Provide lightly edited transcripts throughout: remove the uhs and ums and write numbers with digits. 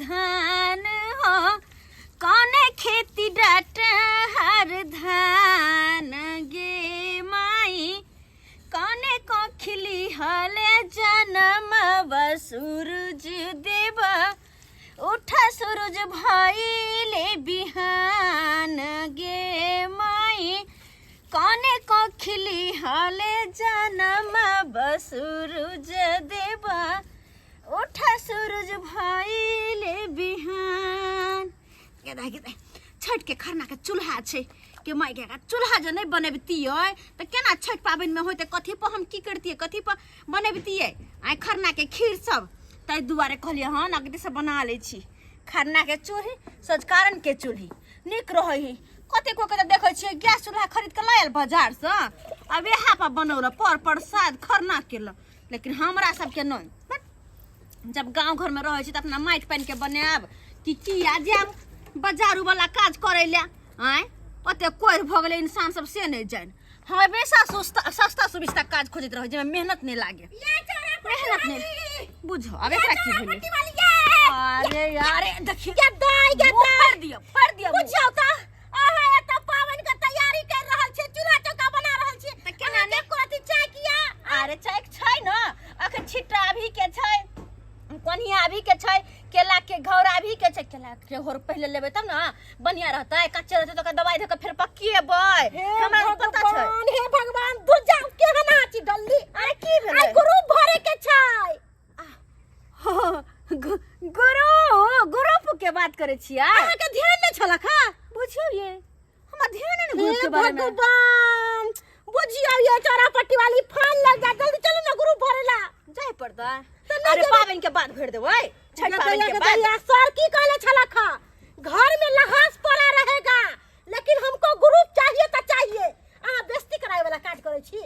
धान हो कौने खेती डाट हर धान गे माई कौने को खिली हले जन्म सूरज देव उठा सूरज भइले बिहान गे माई कौने को खिली हले जन्म सूरज देव उठा सूरज भइले बिहान गेदा गेदा छठ के खरना के चूल्हा छे के माई के चूल्हा जो नहीं बनबितियै त केना छठ पाबनि में होते कथी पर हम की करतियै कथी पर बनबितियै आइ खरना के खीर सब तै दुआरे कहलियै हन अगदी से बना ले छी खरना के चूल्ही सजकारन के चूल्ही निक रहै है कते को के देखै छियै गैस चूल्हा खरीद के लायल बाजार से अब यहाँ पर बनौल पर प्रसाद खरना के लेकिन हमरा सब के नहीं जब गांव घर में रहै छी त अपना माटि पानि के बनाब कि आज बाजारू वाला काज करे ले आय ओते कोइर भ गेले इंसान सब से नहीं जान हमेशा सस्ता सुविस्ता काज खोजत रह जे मेहनत नहीं लागे मेहनत नहीं बुझो अब एकरा की भेले अरे यार देखिए फड़ दियो बुझियो त आहा एत पावन के तैयारी कर रहल छे चूल्हा चौका बना रहल छे त केना ने कोथी चाय किया अरे चाय छै न अखन छिट्टा अभी के छै कनिया अभी के छै केला के घौरा भी के छै केला के घौर पहले लेबे तब ना बढ़िया रहतै कच्चे रहतै त दवाई दे के फिर पकिएबै हमरा पता छै हे भगवान दू जाऊ के हनाची डल्ली अरे की भेलै आई गुरु भरे के छै गुरु के बात करे छियै अहाँ के ध्यान नै छला खा बुझियो ये हमरा ध्यान नै गुरु के बारे में भगवान बुझियो ये चौरापट्टी वाली फान लग जा जल्दी चलो ना गुरु भरेला जाय पड़ता अरे पावन के बाद भेड़ देबै छठ पावन के बाद सर की कहले छला खा घर में लहास पड़ा रहेगा लेकिन हमको ग्रुप चाहिए त चाहिए आ बेइज्जती कराय वाला काज करे छी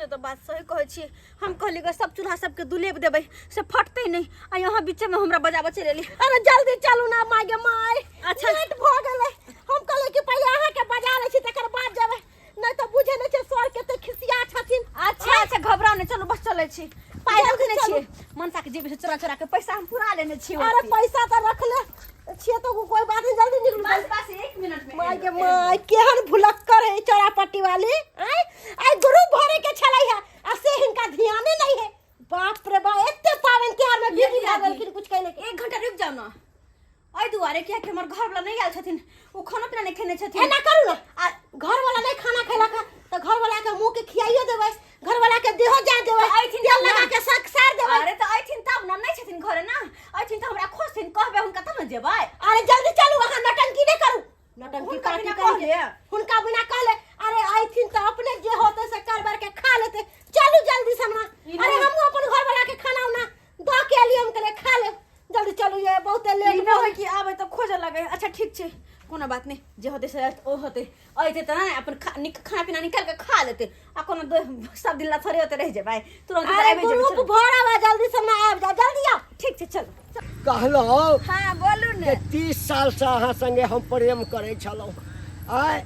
से तो बात सही कहै छी हम कहली ग सब चूल्हा सब के दुलेब देबै से फटतै नहीं आ यहां बीच में हमरा बजाबे चलेली अरे जल्दी चलू ना माय गे माय अच्छा लेट भ गेलै हम कहले कि पहिले अहाँ के बजा ले छी तकर बाद जेबै नहीं तो बुझे नहीं छै सर केते खिसिया छथिन अच्छा घबराओ नहीं चलो बस चले छी पाई रखने छिए मनसा के जेबी से चोरा के पैसा हम पूरा लेने छिए अरे पैसा त रख ले छिए तो कोई बात नहीं जल्दी निकल बस 1 मिनट में माय के माय केहन भुलक्कर है चौरापट्टी वाली आई गुरु भरे के छलै है आ से हिनका ध्यान नहीं है बाप रे बा एते पावन त्योहार में बिजी भ गेल कुछ कहले 1 घंटा रुक जाओ ना आई दुआरे क्या के हमर घर वाला नहीं आल छथिन वो खाना पीना नहीं खेने छथिन एना करू ना घर वाला नहीं खाना खेला का तो घर वाला के मुंह के खियाइयो देबै घर वाला के देहो जा देबै तेल लगा के सक सार देबै अरे तो आइथिन तब ना नहीं छथिन घरे ना आइथिन त हमरा खोजथिन कहबे हुनका तब न जेबै अरे जल्दी चलू अहाँ नटंकी नहीं करू नटंकी करके कहले हुनका बिना कहले अरे आइथिन त अपने जे होते से करबार के खा लेते चलू जल्दी से ना अरे हम अपन घर वाला के खाना ना दो के लिए हम के खा ले जल्दी चलू ये बहुत लेट न होय कि आबे त खोजे लगे अच्छा ठीक छै कोनो बात नहीं जे होते से ओ होते आइते त ना अपन खाना पीना निकाल के खा लेते आ कोनो सब दिन ला थोड़े होते रह जेबै तुरंत आबे जेबै ग्रुप भरावा जल्दी से ना आब जा जल्दी आ ठीक छै चल कहलो हां बोलू ने 30 साल से अहाँ संगे हम प्रेम करे छलौ आय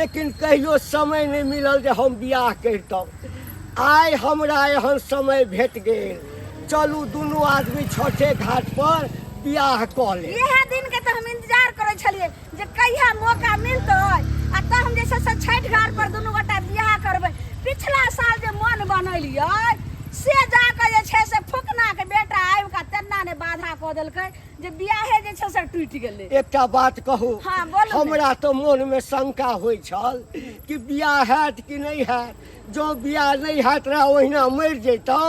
लेकिन कहियो समय नहीं मिलल जे हम बियाह करतौ आइ हमरा एहन समय भेट गेल चलू दोनों आदमी छठे घाट पर बियाह क ले यह दिन के तो हम इंतजार करे छलिए जे कहिया मौका मिलतै आ त हम जे से छठ घाट पर दोनों गोटा बियाह करबै पिछला साल जे मन बनैलियै से जाके जे छै से फुकना के बेटा आइब का तेना ने बाधा क देलकै जे बियाहे जे छै से टूटि गेलै एकटा बात कहू हां बोलू हमरा तो मन में शंका होय छल कि बियाह हैत कि नहीं हैत जो बियाह नहीं हैत रहा ओहिना मर जैतौ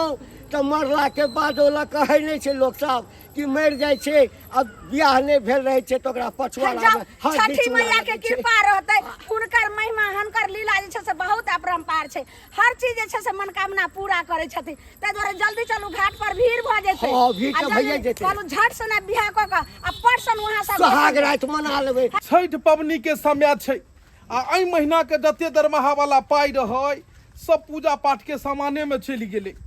तो मरला के बाद ओला कहे नहीं छे लोग सब कि मर जाय छे अब बियाह नहीं भेल रहे छे तो ओकरा पछवाड़ा में छठी मैया के कृपा रहतै हुनकर महिमा हुनकर लीला जे छे से बहुत अपरंपार छे हर चीज जे छे से मनोकामना पूरा करे छथिन तै दुआरे जल्दी चलू घाट पर भीड़ भ जेतै हां भीड़ त भइए जेतै चलू झट से ना बियाह क के आ परसन वहां सब सुहाग रात मना लेबै छठ पबनी के समय छे आ एई महीना के जते दरमाहा वाला पाई रहै सब पूजा पाठ के सामाने में चली गेलै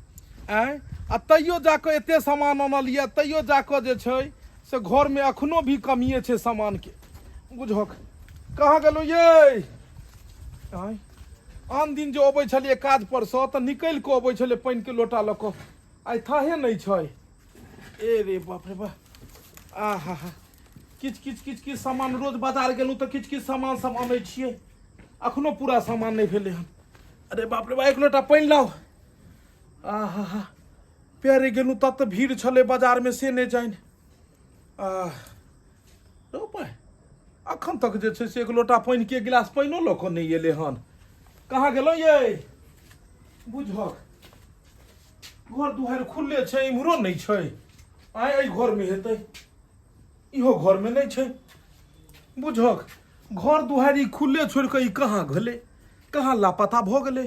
आ तैयो जाके एते सामान आनलिए तैयो जाके जे छै से घर में अखनो भी कमिए छै सामान के बुझक कहाँ गेलो ये आन दिन जो अबै छलिए काज पर से त निकल के अबै छले पानी के लोटा ल के आइ थाहे नहीं छै ए रे बाप रे बाप आहा किछ सामान रोज बाजार गेलहुँ तऽ किछ सामान सब आनै छियै अखनो पूरा सामान नहि भेलै हन अरे बाप रे बा एक लोटा पानि लाउ आहा पैरे गेलहुँ तब तऽ भीड़ छलै बाजारमे से नहि जानि रौ पाइ अखन तक जे छै से एक लोटा पानि के गिलास पानिओ लऽ कऽ नहि एलै हन कहाँ गेलहुँ यै बुझक घर दुआरि खुलले छै इम्हरो नहि छै आइ एहि घरमे हेतै इहो घरमे नहि छै बुझक घर दुआरि खुलले छोड़ि कऽ ई कहाँ गेलै कहाँ लापता भऽ गेलै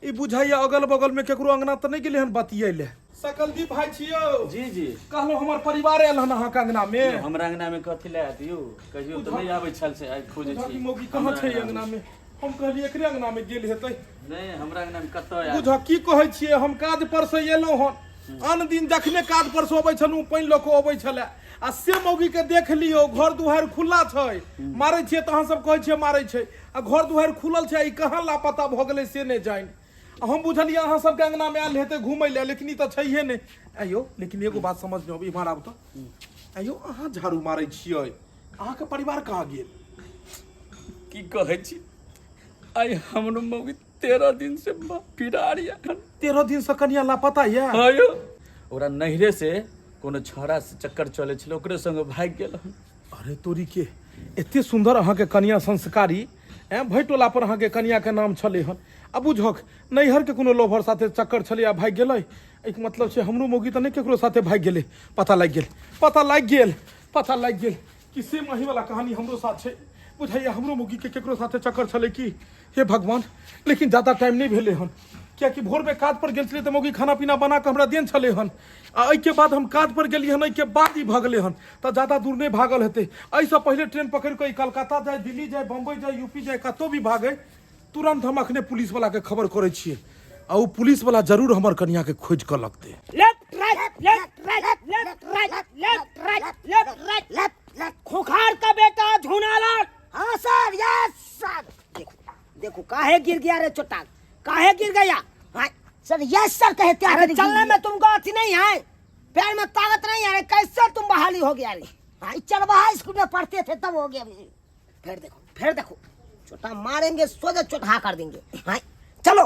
ई बुझाइया अगल बगलमे केकरो अंगना तऽ नहीं गेलै हन बतियै ले सकलजी भाई छियौ जी जी कहलहुँ हमर परिवार आयल हन अहाँके अंगनामे हमरा अंगनामे कथी लए आयत यौ कहियो तऽ नहीं आबै छल से आइ खोजै छी मौगी कहाँ छै अंगनामे हम कहलियै एकरे अंगनामे गेल हेतै नहीं हमरा अंगनामे कतऽ आयत बुझ की कहै छियै हम काज पर से एलहुँ हन आन दिन जखने काज पर से अबै छलहुँ पानि लऽ कऽ अबै छलै आ से मौगी के देख लियौ घर दुआरि खुला छै मारै छियै तऽ अहाँ सब कहै छियै मारै छै आ घर दुआरि खुलल छै ई कहाँ लापता भऽ गेलै से नहि जानि हम बुझलियै अहाँ सबके अंगनामे आयल हेतै घुमै लए लेकिन ई तऽ छैहे नहि आइयो लेकिन एगो बात समझ लियौ इम्हर आबू तऽ आइयो अहाँ झाड़ू मारै छियै अहाँके परिवार कहाँ गेल की कहै छी आइ हमरो मौगी 13 दिन से फिरार या 13 दिन से कनिया लापता ये आयो ओकरा नहिरे से कोनो छौड़ा से चक्कर चलै छलै ओकरे संगे भागि गेल हन अरे तोरी के एते सुंदर अहाँके कनिया संस्कारी भै टोला पर अहाँके कनिया के नाम छलै हन आ बुझक नैहर के कोनो लोभर साथे चक्कर छलै आ भागि गेलै एहिके मतलब छै हमरो मौगी तऽ नहि केकरो साथे भागि गेलै पता लागि गेल कि से मही वाला कहानी हमरो साथ छै बुझाइया हमरो मौगी के केकरो साथे चक्कर छलै कि हे भगवान लेकिन ज्यादा टाइम नहीं भेलै हन कियाकि भोर में काज पर गेल छलियै तऽ मौगी खाना पीना बना कऽ हमरा देन छलै हन आ एहिके बाद हम काज पर गेलियै हन एहिके बाद ई भगलै हन तऽ ज्यादा दूर नहीं भागल हेतै एहिसँ पहिले ट्रेन पकड़ि कऽ कलकत्ता जाए दिल्ली जाए बम्बई जाए यूपी जाए कतौ भी भागै तुरंत हम अखने पुलिस वाला के खबर करै छियै आ ओ पुलिस वाला जरूर हमर कनिया के खोज कऽ लगतै लेफ्ट राइट खुखार का बेटा झुनाला हाँ सर यस सर देखो काहे गिर गया रे चोटा काहे गिर गया हाँ सर यस सर कहते हैं चलने में तुमको अथी नहीं है पैर में ताकत नहीं है कैसे तुम बहाली हो गया रे हाँ चल बहा स्कूल में पढ़ते थे तब हो गया फिर देखो चोटा मारेंगे सोजा चोटा कर देंगे हाँ चलो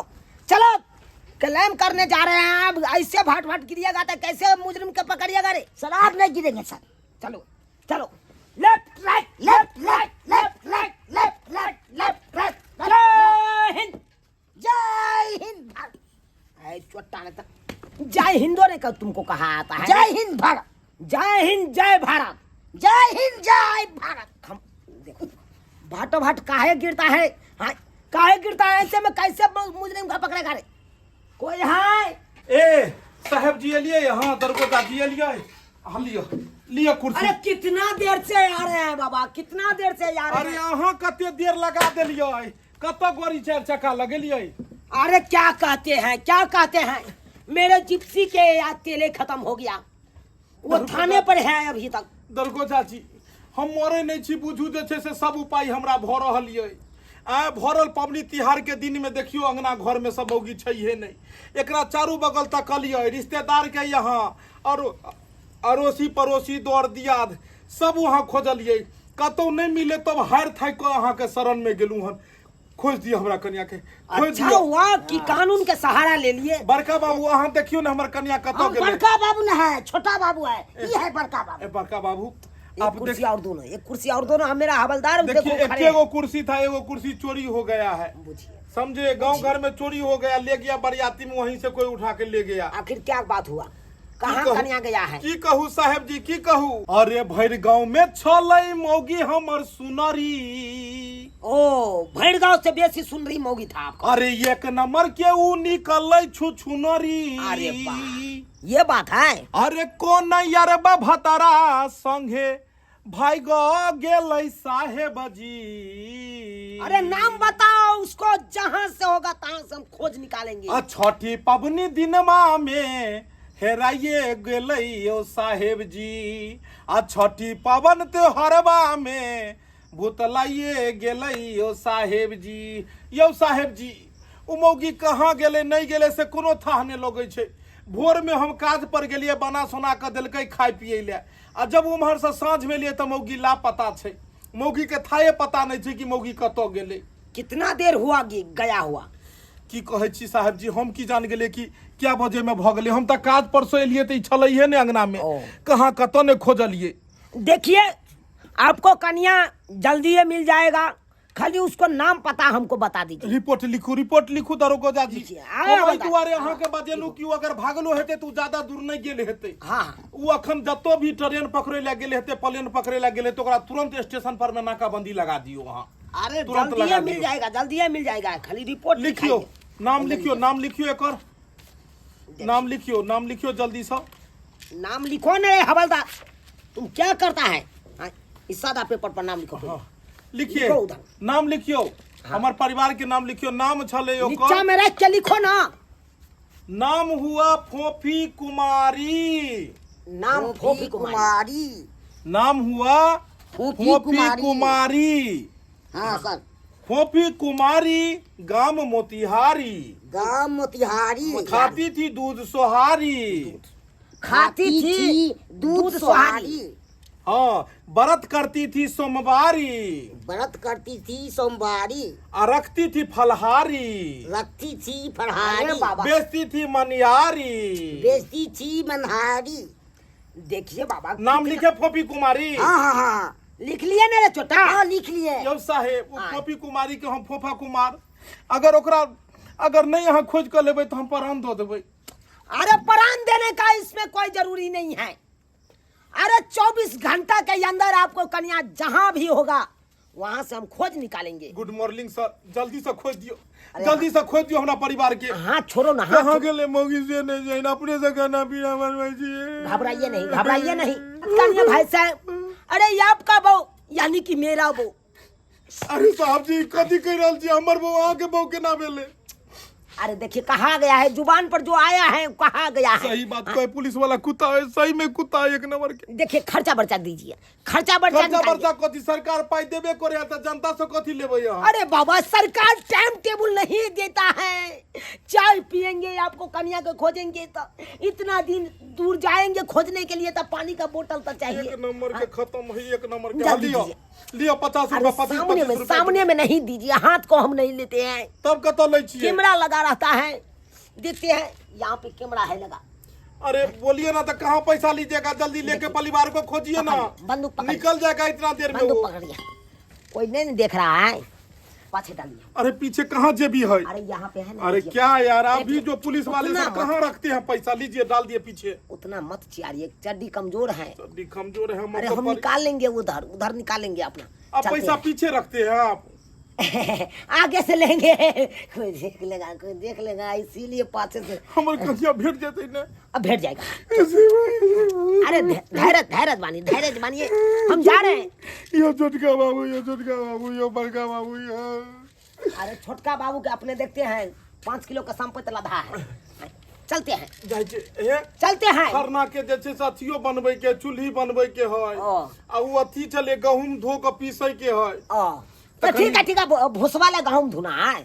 क्लेम करने जा रहे हैं अब ऐसे भाट गिरिएगा तो कैसे मुजरिम के पकड़िएगा रे सर आप नहीं गिरेंगे सर चलो लेफ्ट राइट जय हिंद चोटा ने जय हिंदो ने तुमको कहा आता है जय हिंद भारत हम देखो भाटो भाट काहे गिरता है हाँ काहे गिरता है ऐसे में कैसे मुजरिम का पकड़ेगा रे कोई है ए साहब जी एलिए यहाँ दरगोदा जी एलिए लियो कुर्सी अरे कितना देर से आ रहे हैं बाबा कितना देर से आ रहे अरे हैं अहाँ कते देर लगा देलियै कतऽ गोरी 4 चक्का लगेलियै अरे क्या कहते हैं मेरे जिप्सी के तेले खत्म हो गया वो थाने पर है अभी तक दरगोजा जी हम मरे नहीं छी बुझू जे छै से सब उपाय हमरा भऽ रहल यै आ भरल पबनी तिहार के दिन में देखियो अंगना घर में सब मौगी छैहे नहीं एकरा चारू बगल तकलियै रिश्तेदार के यहाँ और अड़ोसी पड़ोसी दौड़ दियाद सब वहाँ खोजलियै कतौ नहीं मिले तब हार थाकि कऽ अहाँ के शरण में गेलू हन खोज दिया हमरा कन्या के खोज अच्छा हुआ कि कानून के सहारा ले लिए बड़का बाबू अहाँ देखियो ना हमर कन्या कतौ गेलै बड़का बाबू न है छोटा बाबू है ये है बड़का बाबू बड़का बाबू एक कुर्सी और दोनों मेरा हवलदार देखिए एगो कुर्सी था एगो कुर्सी चोरी हो गया है समझे गांव घर में चोरी हो गया ले गया बरियाती में वहीं से कोई उठा के ले गया आखिर क्या बात हुआ कहाँ कन्या गया है की कहू साहेब जी की कहू अरे भैर गांव में छलै मौगी हमर सुनरी ओ भैर गांव से बेसी सुनरी मौगी था आपका अरे एक नंबर के ऊ निकलै छुछुनरी अरे ये बात है अरे कौन यार भतरा संगे भाई गो गेलै साहेब जी अरे नाम बताओ उसको जहाँ से होगा तहाँ से हम खोज निकालेंगे छठी पबनी दिनमा में हेराइए गेलै यो साहेब जी छठी पवन त्योहारवा में भूतलाइए गेलै यो साहेब जी उ मौगी कहाँ गेलै नहीं गेलै से कोनो थाह नहीं लगै छै भोर में हम काज पर गेलिए बना सोना के दिलकै खाय पिए ले आ जब उम्हर से साँझ में लिए तो मौगी लापता छै मौगी के थाये पता नहीं छै कि मौगी कतौ गेले कितना देर हुआ गया हुआ की कहै छी साहब जी हम की जान गेले कि क्या बजे में भ गेले हम त काज पर से एलिए त छलैहे ने अंगना में कहाँ कतौ ने खोजलिए देखिए आपको कन्या जल्दी ही मिल जाएगा खाली उसको नाम पता हमको बता दीजिए रिपोर्ट लिखू दरोगा जाजी ओइ दुआरे अहाँ के बजेलू कि अगर भागलो हेते तो ज्यादा दूर नहीं गेल हेते हां उ अखन जतो भी ट्रेन पकड़े ला गेल हेते प्लेन पकड़े ला गेल तो ओकरा तुरंत स्टेशन पर में नाकाबंदी लगा दियो वहां अरे जल्दी ही मिल जाएगा खाली रिपोर्ट लिखियो नाम लिखियो एकर नाम लिखियो जल्दी से नाम लिखो ने हवलदार तुम क्या करता है इस सादा पेपर पर नाम लिखो हाँ लिखिए नाम लिखियो हमार परिवार के नाम लिखियो नाम छले नीचा में रख के लिखो ना नाम हुआ फोफी कुमारी नाम फोफी कुमारी नाम हुआ फोफी कुमारी हाँ सर फोफी कुमारी गांव मोतिहारी खाती थी दूध सोहारी हाँ व्रत करती थी सोमवारी और रखती थी फलहारी बेचती थी मनिहारी देखिए बाबा नाम लिखे फोफी कुमारी हाँ लिख लिए ना रे छोटा हाँ लिख लिए यो साहेब फोफी कुमारी के हम फोफा कुमार अगर नहीं यहाँ खोज कर लेबै तो हम प्राण दो देबै अरे प्राण देने का इसमें कोई जरूरी नहीं है अरे 24 घंटा के अंदर आपको कन्या जहां भी होगा वहां से हम खोज निकालेंगे गुड मॉर्निंग सर जल्दी से खोज दियो हमरा परिवार के हाँ छोड़ो ना कहां गेले मौगी से नहीं जाइन अपने से खाना पीना बनवाई छी घबराइए नहीं कन्या भाई साहब अरे ये आपका बहू यानी कि मेरा बहू अरे साहब जी कथी कह रहल छी हमर बहू अहाँ के बहू केना भेले अरे देखिए कहा गया है जुबान पर जो आया है कहा गया है सही बात कोई पुलिस वाला कुत्ता है सही में कुत्ता है एक नंबर के देखिए खर्चा बर्चा दीजिए खर्चा बर्चा कथी सरकार पाई देबे करे त जनता से कथी लेबै यहाँ अरे बाबा सरकार टाइम टेबल नहीं देता है चाय पिएंगे आपको कन्या को खोजेंगे तो इतना दिन दूर जाएंगे खोजने के लिए तो पानी का बोतल तो चाहिए एक नंबर के खत्म है एक नंबर के लियो 50 रुपया सामने में नहीं दीजिए हाथ को हम नहीं लेते हैं तब कतो ले छिए कैमरा लगा रहता है देखते हैं यहाँ पे कैमरा है लगा अरे बोलिए ना तो कहाँ पैसा लीजिएगा जल्दी लेके परिवार को खोजिए ना बंदूक निकल जाएगा इतना देर में बंदूक पकड़िए कोई नहीं देख रहा है पाछे डालिए अरे पीछे कहाँ जेबी है अरे यहाँ पे है ना अरे क्या यार अभी जो पुलिस वाले सब कहाँ रखते हैं पैसा लीजिए डाल दिए पीछे उतना मत चियारिए चड्डी कमजोर है हम अरे हम निकाल लेंगे उधर निकालेंगे अपना अब पैसा पीछे रखते हैं आप आगे से लेंगे कोई देख लेगा इसीलिए पाछे से हमारे कन्या भेट जाते ना अब भेट जाएगा अरे धैर्य बानिए हम जा रहे हैं यो छोटका बाबू यो बड़का बाबू अरे छोटका बाबू के अपने देखते हैं 5 किलो का संपत्ति लदा है चलते हैं खरना के जैसे अथियो बनबे के चूल्ही बनबे के है आ वो अथी चले गहूम धो के पीसे के है तो ठीक है भूसवाला गहूम धुना है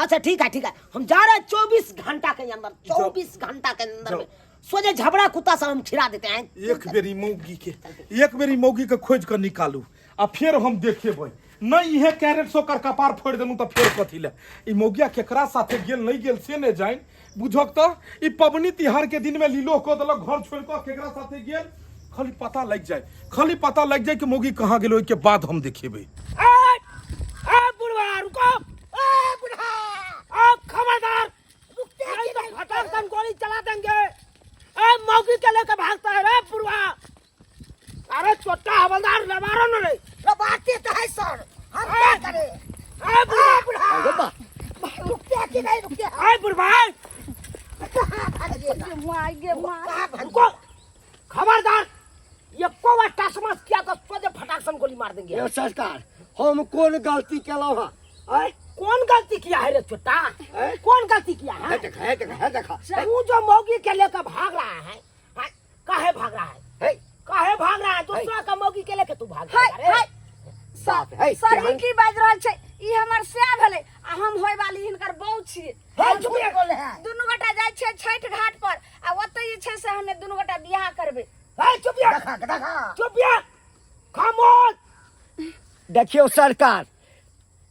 अच्छा ठीक है हम जा रहे हैं 24 घंटा के अंदर में सोचे झबड़ा कुत्ता से हम खिला देते हैं एक बेरी मौगी के खोज कर निकालू आ फिर हम देखेबै नहीं इहे कैरेट सोकर कपार फोड़ देलू तो फिर कथी ले ई मौगिया केकरा साथे गेल नहीं गेल से ने जाइन बुझक तो ई पबनी तिहार के दिन में लीलो को देलक घर छोड़ के केकरा साथे गेल खाली पता लग जाए कि मौगी कहाँ गेल ओइ के बाद हम देखेबै बुढ़वा रुको बुढ़ा खबरदार रुकते नहीं तो फटाक हम गोली चला देंगे मौगी के लेकर भागता है रे बुढ़वा अरे छोटा हवलदार लबारो न रे लबाते तो है सर हम क्या करें बुढ़ा रुकते कि नहीं रुकते बुढ़वा रुको खबरदार ये कोवा टसमस किया तो सोचे फटाक से गोली मार देंगे सरकार हम कौन गलती केलो है कौन गलती किया है रे छोटा? कौन गलती किया है? देखा तू जो मौगी के लेकर भाग रहा है, काहे भाग रहा है? काहे भाग रहा है? दूसरा का मौगी के लेके तू भाग रहा है? सही की बाज रहल छै। ई हमर से भेले आ हम होय वाली हिनकर बहू छी। चुप रे बोले है। दुनू गोटा जाय छै छठ घाट पर आ चुप या खामोश। देखियो सरकार,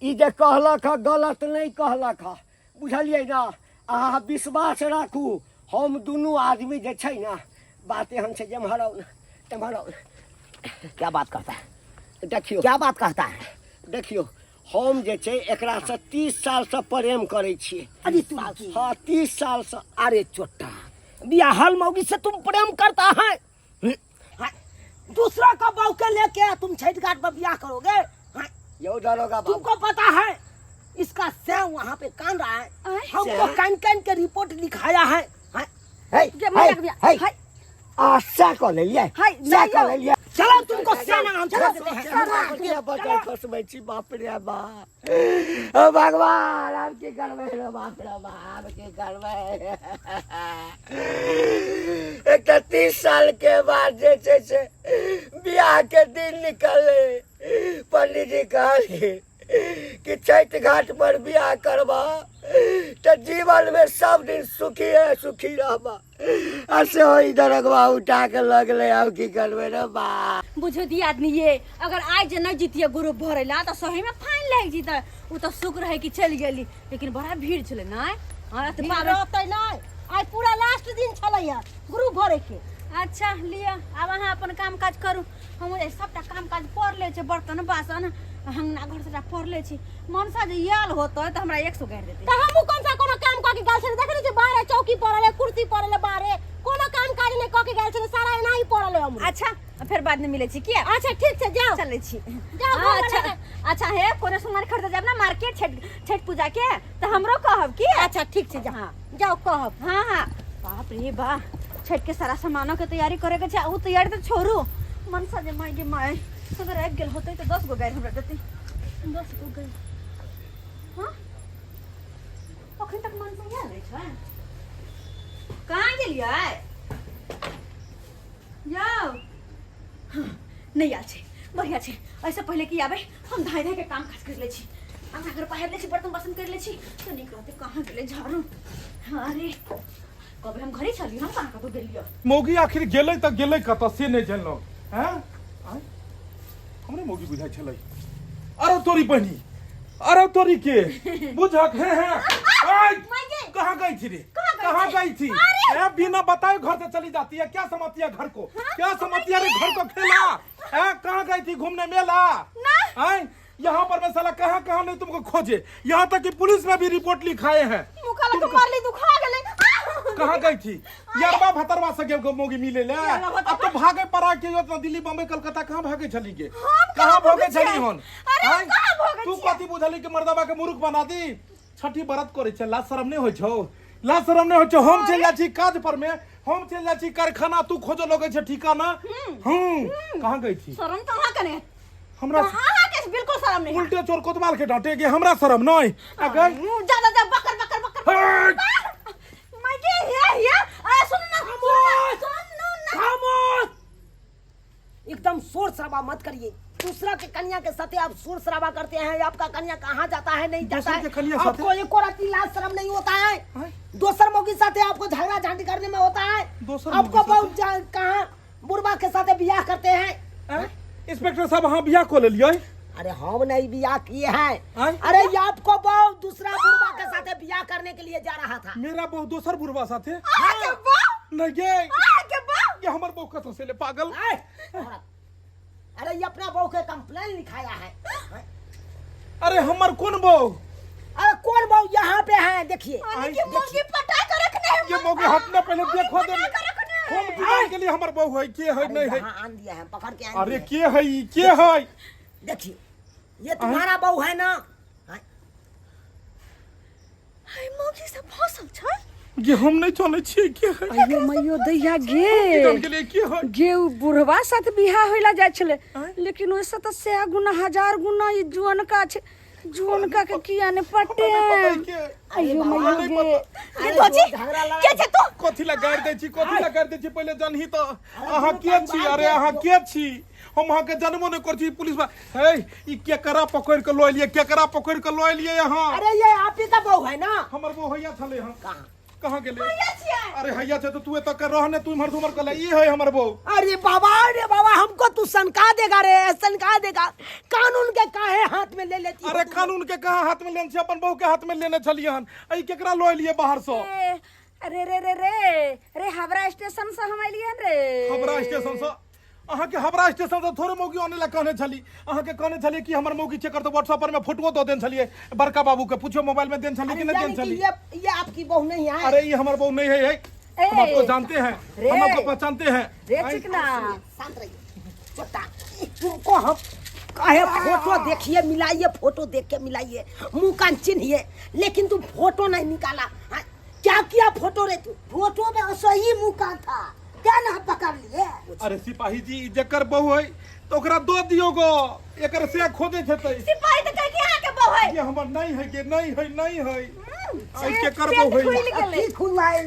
ई जे कहलक ह गलत नहीं कहलक ह, बुझलिए ना। अहाँ विश्वास राखू, हम दुनू आदमी जे छै ना, बात एहन छै जे एम्हर क्या बात कहता है, देखियो क्या बात कहता है। देखियो हम जे छै एकरा से 30 साल से प्रेम करे छिए। अरे तू हाँ 30 साल से। अरे चोट्टा, बियाहल मौगी से तुम प्रेम करता है? दूसरा का बहू के लेके तुम छठ घाट पर ब्याह करोगे? यो दरोगा बाबू, तुमको पता है इसका सैम वहाँ पे कान रहा है, हमको कान कान के रिपोर्ट लिखाया है। आशा को ले लिया, को ले लिया। चलो तुमको सेना हम छोड़ देते हैं। बाप रे बाप, ओ भगवान आप की करवे रे बाप रे बाप की करवे। एक 30 साल के बाद जे छै से बियाह के दिन निकले, पंडित जी कहले कि छठ घाट पर बियाह करबा तो जीवन में सब दिन सुखी रहबा। ऐसे हो इधर अगवा उठा के लगले, अब की करबे रे बा। बुझो दी आदमी ये, अगर आज जे न जीतिए ग्रुप भरेला तो सही में फाइन लग जीता। वो तो शुक्र है कि चल गेली, लेकिन बड़ा भीड़ चले ना। हां तो रहते ना, आज पूरा लास्ट दिन चलैया ग्रुप भरे के। अच्छा लिया, अब अहाँ अपन काम काज करू, हम सबटा काम काज कर ले छै, बर्तन बासन हंगना घर से पढ़ ले छी। मनसा जे याल होतो त हमरा 100 गाड़ देते। त हमहु कोन सा कोनो काम क के गाल छे, देखले जे बाहर चौकी पड़ले, कुर्सी पड़ले, बाहर कोनो काम काज ने क के गाल छे, सारा एनाही पड़ले हम। अच्छा फिर बाद में मिले छी की? अच्छा ठीक छे, जाओ चले छी, जाओ। अच्छा है कोनो सामान खरीद जाब ना मार्केट छठ पूजा के, त हमरो कहब की? अच्छा ठीक छे, हां जाओ कहब। हां बाप रे बा, छठ के सारा सामानों के तैयारी करे के छे। उ तैयारी तो छोड़ू, मनसा जे माय अगर एक गेल होते तो 10 गो गाय हमरा देती। 10 गो गाय। हां अखन तक मनसा या नै छै, कहां गेलियै यौ? नहीं आल छै, बढ़िया छै। ऐसे पहले की आबे हम धाय के काम काज कर ले छी, हम अगर पहर ले छी, बर्तन बासन कर ले छी, तो निक रहते। कहां गेले झाड़ू? अरे कब हम घरे चली, हम कहां कतो गेलियो? मौगी आखिर गेलै त गेलै कत से नहीं जानलो हैं? हमरे मौगी बुझाई छलै। अरे तोरी बहनी, अरे तोरी के बुझक है कहाँ गई थी रे? कहाँ गई थी? बिना बताए घर से चली जाती है, क्या समझती है घर को? क्या समझती है रे घर को? खेला कहाँ गई थी? घूमने मेला? यहाँ पर मैं साला कहाँ नहीं तुमको खोजे, यहाँ तक कि पुलिस में भी रिपोर्ट लिखाए हैं। कहाँ गई थी? यारबा भतरवा से के मोगी मिले ले, अब तो भागे पड़ा के योजना दिल्ली बम्बई कलकत्ता कहाँ भागे चली के? कहाँ भागे चली हन? तू कथी बुझली के मर्दबा के मुरुख बना दी? छठी व्रत करे छ, लाज शरम नहीं होय छौ? लाज शरम नहीं होय छौ? हम चल जाई छी काज पर में, हम चल जाई छी कारखाना, तू खोजो लगे छ ठिकाना। कहाँ गई थी? शरम तो हां कने हमरा के बिल्कुल शरम नहीं। उल्टे चोर कोतवाल के डांटे के हमरा शरम नहीं? अगर ज्यादा बकर एकदम शोर शराबा मत करिए। दूसरा के कन्या के साथ आप शोर शराबा करते हैं। आपका कन्या कहाँ जाता है नहीं जाता है, आपको एक और लाज शर्म नहीं होता है? दोसर मौके साथ आपको झगड़ा झांटी करने में होता है। आपको बहुत कहाँ बुढ़वा के साथ बियाह करते हैं। इंस्पेक्टर साहब हाँ बियाह को ले लियो। अरे हम नहीं बियाह किए हैं। अरे ये आपको बहु दूसरा बुढ़वा के साथ बियाह करने के लिए जा रहा था। मेरा बहु दोसर बुढ़वा साथे नहीं ये हमार बहु कतो से ले पागल। अरे ये अपना बहू के कंप्लेन लिखाया है। अरे हमार कौन बहू? अरे कौन बहू यहाँ पे है? देखिए ये मौगी हटने पहले देखो दे, हम जुबान के लिए हमार बहू है के है नहीं है? आन दिया है, पकड़ के आन। अरे के है के है? देखिए ये तुम्हारा बहू है ना? हाय मौगी से फसल छ ये हम नहीं चले छी के है? अयो मयो दैया गे के लिए के है? गे बुढ़वा साथ बियाह होइला जाय छले, लेकिन ओइसे त 100 गुना 1000 गुना ई जुअनका छे। जुअनका के किया ने पटे? अयो मयो गे ये दोजी के छे तू? कथि ला गाड़ दे छी, कथि ला गाड़ दे छी? पहले जानही त आहा के छी? अरे आहा के छी? हम वहां के जन्मो नहीं कर छी। पुलिस बा हे ई केकरा पकड़ के लोय लिए, केकरा पकड़ के लोय लिए यहाँ? अरे ये आप ही का बहू है ना? हमर बहू हैया छले हम। कहां कहाँ गेले भैया छियै। अरे हैया छे तो तू एत कर रहने तू इमहर उमर कले ई है हमर बहू अरे बाबा हमको तू सनका देगा रे, सनका देगा। कानून के काहे हाथ में ले लेती अरे कानून के कहाँ हाथ में लेने छे अपन बहू के हाथ में लेने छलिए हन ई केकरा लो लिए बाहर से अरे रे रे रे रे हावड़ा स्टेशन से हम अलियन रे हावड़ा स्टेशन से अहाँ के हावड़ा स्टेशन से थोड़े मौगी आने ला कहने छली अहाँ के कहने छली कि हमर मौगी चेक कर तो व्हाट्सएप पर में फोटो दो देन छलिए बड़का बाबू के पूछो मोबाइल में देन छली कि नहीं देन छली ये आपकी बहू नहीं है। अरे ये हमर बहू नहीं है हम आपको जानते हैं हम आपको पहचानते हैं रे चिकना शांत रहिए चोटा। तुमको हम काहे फोटो देखिए मिलाइए, फोटो देख के मिलाइए, मुंह कान चिन्हिए, लेकिन तुम फोटो नहीं निकाला। हाँ, क्या किया फोटो रे तू? फोटो में सही मुंह कान था, क्या ना पकड़ लिए? अरे सिपाही जी जकर बहू है तो ओकरा दो दियो गो एकर से खोजे छतै सिपाही तो कह के यहाँ के बहू है। ये हमर नहीं है के नहीं है आई के कर बहू है अखी खुलवाए।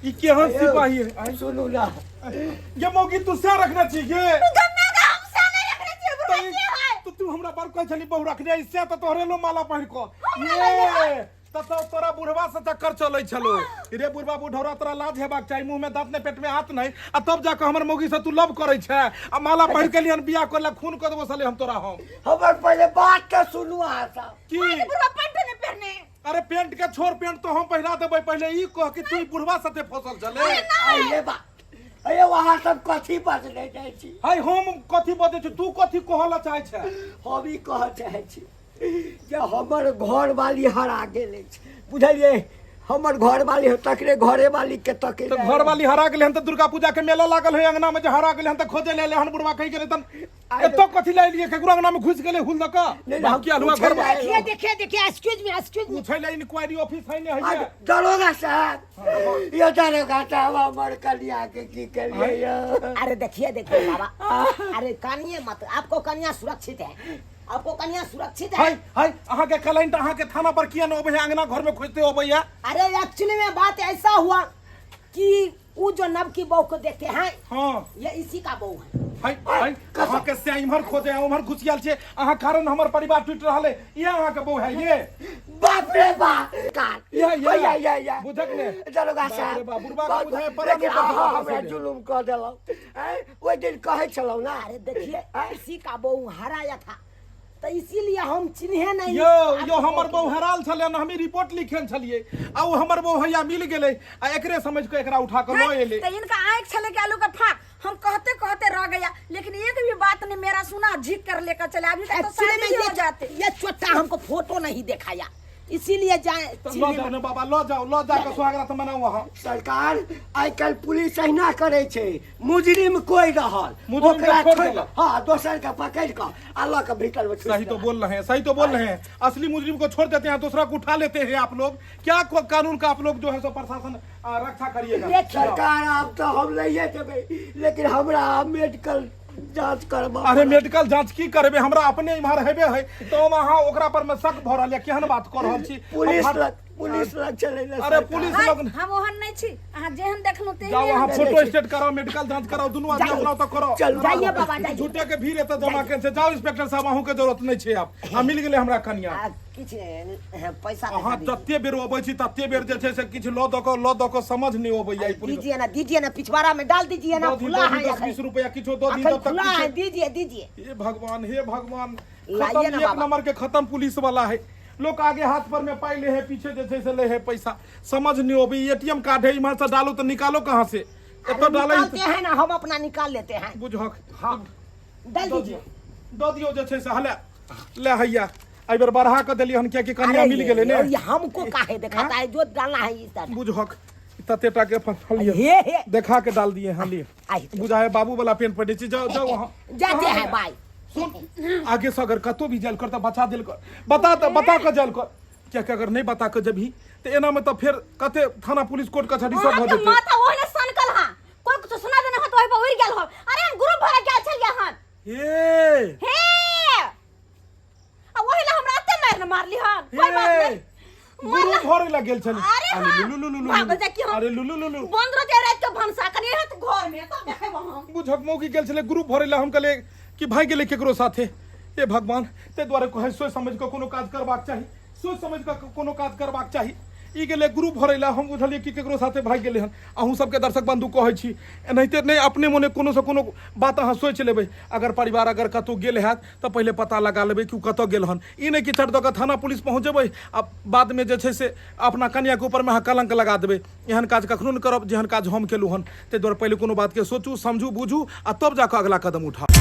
ई केहन सिपाही है आई सुनो ना, ये मौगी तू से रखना चाहिए तू गन्ना का हमसे नहीं रखने चाहिए बुरा क्या है। तो तू हमरा बार कह छली बहू रखने इससे तो तोहरे लो माला पहिर को ये तो तोरा बुढ़वा से चक्कर चलै छलो रे बुढ़वा बुढ़ौरा तोरा लाज हेबाक चाही मुंह में दांत ने पेट में हाथ नहीं आ तब जाके हमर मौगी से तू लव करै छै आ माला पहिर के लियन बियाह करला खून कर देबो साले हम तोरा हम हमर पहले बात तो सुनो आसा। की बुरा पैंट नहीं पहने। अरे पेंट के छोड़ पेंट तो हम पहिरा देबै पहले ई कह कि तू बुढ़वा साथे फसल चले अरे बा अरे वहां सब कथी बात ले जाय छी? हाय हम कथी बजै छी तू कथी कहला चाहै छै हम ई कह चाहे छी जे हमर घर वाली हरा गेले छै, बुझलिए? हमर घर वाली तकरे घरे वाली के तके तो घर वाली हरा गेले हन त दुर्गा पूजा के मेला लागल है अंगना में जे हरा गेले हन त खोजे ले हन बुढ़वा कहि गेले तन एतो कथी ले लिए केकरो अंगना में घुस गेले हुल दका बाकी अलुआ घर में देखिए एक्सक्यूज मी पूछै ले इंक्वायरी ऑफिस है ने है दरोगा साहब, ये दरोगा साहब हमर कन्या के की करिए? अरे देखिए बाबा, अरे कानिए मत, आपको कन्या सुरक्षित है, आपको कन्या सुरक्षित है। हाय अहाँ के कलाइन अहाँ के थाना पर किया न ओबे अंगना घर में खोजते हो भैया? अरे एक्चुअली में बात ऐसा हुआ कि वो जो नब की बहू को देखते हैं हां ये इसी का बहू है। हाय अहाँ के से इमहर खोजे उमहर घुसियाल छे अहाँ कारण हमर परिवार टूट रहले ये अहाँ के बहू है ये बाप रे बाप काट या बुझक ने दरोगा साहब बाप बुढ़वा का बुझाए पर हमरा जुलुम कर देलौ ओइ दिन कहै छलौ ना। अरे देखिए इसी का बहू हराया था तो इसीलिए हम चिन्हे नहीं। यो हमर बहू हराल छले न हमी रिपोर्ट लिखेन छलिए आ वो हमर बहू हैया मिल गेले आ एकरे समझ के एकरा उठा के लो एले तो इनका आंख छले के आलू का फाक हम कहते कहते रह गया, लेकिन एक भी बात ने मेरा सुना झिक कर लेकर चले। अभी तक तो शादी हो जाते। ये छोटा हमको फोटो नहीं दिखाया, इसीलिए जाए लो जाओ ने बाबा लो जाओ स्वागत मनाओ वहां। सरकार आई कल पुलिस अहिना करे छे, मुजरिम कोई रहल मुजरिम के छोड़ देला। हां दोसर का पकड़ के अल्लाह के भीतर में सही तो बोल रहे हैं असली मुजरिम को छोड़ देते हैं दूसरा को उठा लेते हैं आप लोग। क्या कानून का आप लोग जो है सो प्रशासन रक्षा करिएगा। सरकार आप तो हम नहीं देबे, लेकिन हमरा मेडिकल जांच करबा। अरे मेडिकल जांच की करबे? हमरा अपने इम्हर हेबे है तो वहां ओकरा पर में शक भ रहल है केहन बात कर रहल छी पुलिस लग चले ना। अरे पुलिस लोग हम ओहन नहीं छी, अहाँ जेहन देखलु ते जाओ वहां फोटो स्टेट कराओ मेडिकल जांच कराओ दोनों आदमी अपना तो करो। जाइए बाबा जाइए। झूठे के भीड़ एत जमा के से जाओ इंस्पेक्टर साहब अहू के जरूरत नहीं छे आप हम मिल गेले हमरा कन्या किछ पैसा अहाँ तत्ते बेर अबै छी तत्ते बेर जे छै से किछ लो दको समझ नहीं अबैया दीजिए ना पिछवाड़ा में डाल दीजिए ना, खुला है 10-20 रुपया किछो दो दिन तब खुला है, तक दीजिए हे भगवान लाइए ना एक बाबा। नंबर के खत्म पुलिस वाला है। लोग आगे हाथ पर में पाई ले है पीछे जे से ले है पैसा समझ नहीं अबे। एटीएम कार्ड है इधर से डालो तो निकालो कहां से? एतो डाले हैं ना, हम अपना निकाल लेते हैं। बुझक हाँ डाल दीजिए। दो दियो जे छै से हले ले हैया आई बेर बढ़ा के देली हन कि कन्या मिल गेले ने ये हमको काहे दिखाता है, जो डालना है इस तरह। बुझक ततेटा के फलिए हे देखा के डाल दिए हन लिए बुझाए बाबू वाला पेन पड़े छी जाओ वहां जाते हैं भाई। सुन आगे से अगर कतो भी जल कर तो बचा दिल कर बता के जल कर क्या अगर नहीं बता के जब ही तो एना में तो फिर कते थाना पुलिस कोर्ट कचहरी सब भ जेते। माथा ओहने सनकल हां कोई कुछ सुना देने हो तो ओइ पर उड़ गेल हो। अरे हम ग्रुप भरा गेल छलिए हन हे आ ओहिला हमरा अते मारली हन कोई बात नहीं गुरु भरे ला गेल छली। अरे लुलु बंद रह रात के भंसा कनी है तो घर में तब देखे हम बुझक मौकी गेल छले ग्रुप भरे ला हम कहले कि भाई गेले केकरो साथे। हे भगवान ते द्वारे कहे सोच समझ के कोनो काज करबाक चाही, सोच समझ के कोनो काज करबाक चाही। ई गेले ग्रुप भरैला हम बुझलिए कि केकरो साथे भाग गेले हन अहूँ सबके दर्शक बंधु कहै छी एनाहिते नहीं अपने मोने कोनो से कोनो बात अहाँ सोच लेबै अगर परिवार अगर कतौ गेल हैत तऽ पहिले पता लगा लेबै कि कतौ गेल हन ई नहीं कि चढ़ दऽ कऽ थाना पुलिस पहुँचेबै आ बाद में जे छै से अपना कन्या के ऊपर में अहाँ कलंक लगा देबै एहन काज कखनो नहीं करब जेहन काज हम केलहुँ हन ताहि दुआरे पहिले कोनो बात के सोचू समझू बुझू आ तब जाकऽ अगला कदम उठाउ